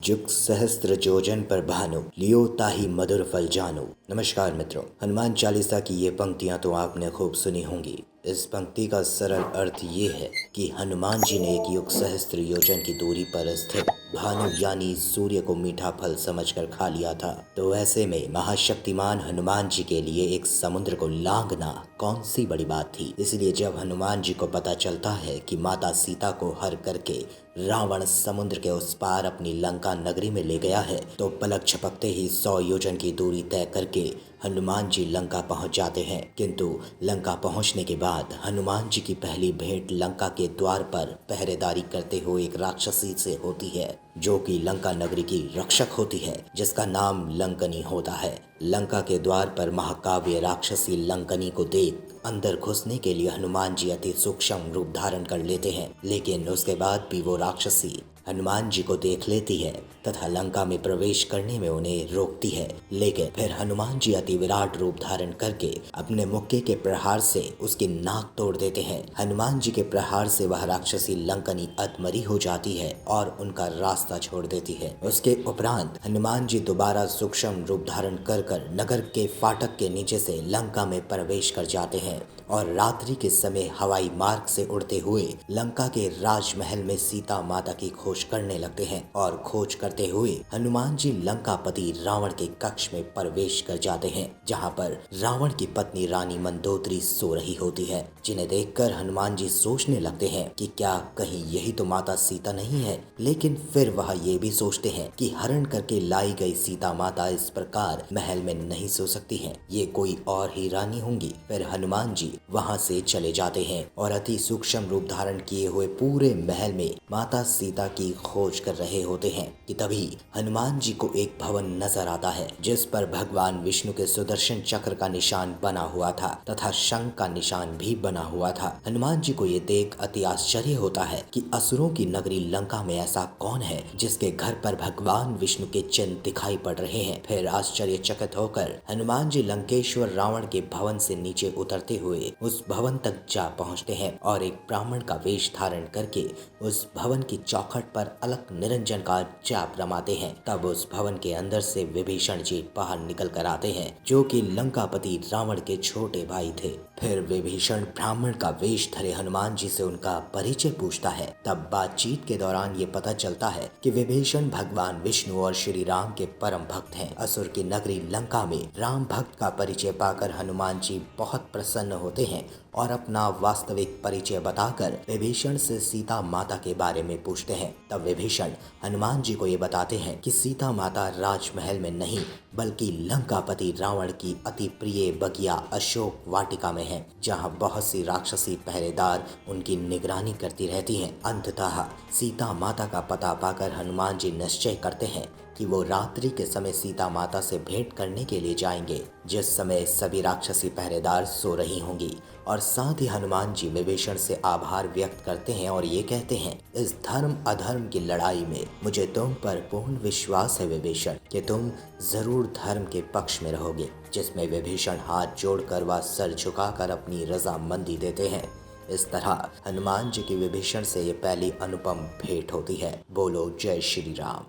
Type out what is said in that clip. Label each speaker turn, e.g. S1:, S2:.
S1: जुग सहस्त्र जोजन पर भानु लियो ताहि मधुर फल जानो। नमस्कार मित्रों, हनुमान चालीसा की ये पंक्तियां तो आपने खूब सुनी होंगी। इस पंक्ति का सरल अर्थ ये है कि हनुमान जी ने एक युग सहस्त्र योजन की दूरी पर स्थित भानु यानी सूर्य को मीठा फल समझकर खा लिया था। तो ऐसे में महाशक्तिमान हनुमान जी के लिए एक समुद्र को लांघना कौन सी बड़ी बात थी। इसलिए जब हनुमान जी को पता चलता है कि माता सीता को हर करके रावण समुद्र के उस पार अपनी लंका नगरी में ले गया है, तो पलक झपकते ही 100 योजन की दूरी तय करके हनुमान जी लंका पहुंच जाते हैं। किंतु लंका पहुंचने के बाद हनुमान जी की पहली भेंट लंका के द्वार पर पहरेदारी करते हुए एक राक्षसी से होती है, जो कि लंका नगरी की रक्षक होती है, जिसका नाम लंकनी होता है। लंका के द्वार पर महाकाव्य राक्षसी लंकनी को देख अंदर घुसने के लिए हनुमान जी अति सूक्ष्म रूप धारण कर लेते हैं, लेकिन उसके बाद भी वो राक्षसी हनुमान जी को देख लेती है तथा लंका में प्रवेश करने में उन्हें रोकती है। लेकिन फिर हनुमान जी अति विराट रूप धारण करके अपने मुक्के के प्रहार से उसकी नाक तोड़ देते हैं। हनुमान जी के प्रहार से वह राक्षसी लंकनी अधमरी हो जाती है और उनका रास्ता छोड़ देती है। उसके उपरांत हनुमान जी दोबारा सूक्ष्म रूप धारण कर नगर के फाटक के नीचे से लंका में प्रवेश कर जाते हैं और रात्रि के समय हवाई मार्ग से उड़ते हुए लंका के राजमहल में सीता माता की खोज करने लगते हैं। और खोज करते हुए हनुमान जी लंकापति रावण के कक्ष में प्रवेश कर जाते हैं, जहां पर रावण की पत्नी रानी मंदोदरी सो रही होती है, जिन्हें देखकर हनुमान जी सोचने लगते हैं कि क्या कहीं यही तो माता सीता नहीं है। लेकिन फिर वह ये भी सोचते हैं कि हरण करके लाई गई सीता माता इस प्रकार महल में नहीं सो सकती है, ये कोई और ही रानी होंगी। फिर हनुमान जी वहां से चले जाते हैं और अति सूक्ष्म रूप धारण किए हुए पूरे महल में माता सीता की खोज कर रहे होते हैं कि तभी हनुमान जी को एक भवन नजर आता है, जिस पर भगवान विष्णु के सुदर्शन चक्र का निशान बना हुआ था तथा शंख का निशान भी बना हुआ था। हनुमान जी को ये देख अति आश्चर्य होता है कि असुरों की नगरी लंका में ऐसा कौन है जिसके घर पर भगवान विष्णु के चिन्ह दिखाई पड़ रहे हैं। फिर आश्चर्यचकित होकर हनुमान जी लंकेश्वर रावण के भवन से नीचे उतरते हुए उस भवन तक जा पहुंचते हैं और एक ब्राह्मण का वेश धारण करके उस भवन की चौखट पर अलख निरंजन का जाप रमाते हैं। तब उस भवन के अंदर से विभीषण जी बाहर निकल कर आते हैं, जो कि लंकापति रावण के छोटे भाई थे। फिर विभीषण ब्राह्मण का वेश धरे हनुमान जी से उनका परिचय पूछता है। तब बातचीत के दौरान ये पता चलता है कि विभीषण भगवान विष्णु और श्री राम के परम भक्त हैं। असुर की नगरी लंका में राम भक्त का परिचय पाकर हनुमान जी बहुत प्रसन्न होते हैं और अपना वास्तविक परिचय बताकर विभीषण से सीता माता के बारे में पूछते हैं। तब विभीषण हनुमान जी को ये बताते हैं कि सीता माता राजमहल में नहीं बल्कि लंकापति रावण की अति प्रिय बगिया अशोक वाटिका में है, जहां बहुत सी राक्षसी पहरेदार उनकी निगरानी करती रहती हैं। अंततः सीता माता का पता पाकर हनुमान जी निश्चय करते हैं कि वो रात्रि के समय सीता माता से भेंट करने के लिए जाएंगे, जिस समय सभी राक्षसी पहरेदार सो रही होंगी। और साथ ही हनुमान जी विभीषण से आभार व्यक्त करते हैं और ये कहते हैं, इस धर्म अधर्म की लड़ाई में मुझे तुम पर पूर्ण विश्वास है विभीषण कि तुम जरूर धर्म के पक्ष में रहोगे। जिसमें विभीषण हाथ जोड़कर व सर झुकाकर अपनी रजामंदी देते हैं। इस तरह हनुमान जी की विभीषण से ये पहली अनुपम भेंट होती है। बोलो जय श्री राम।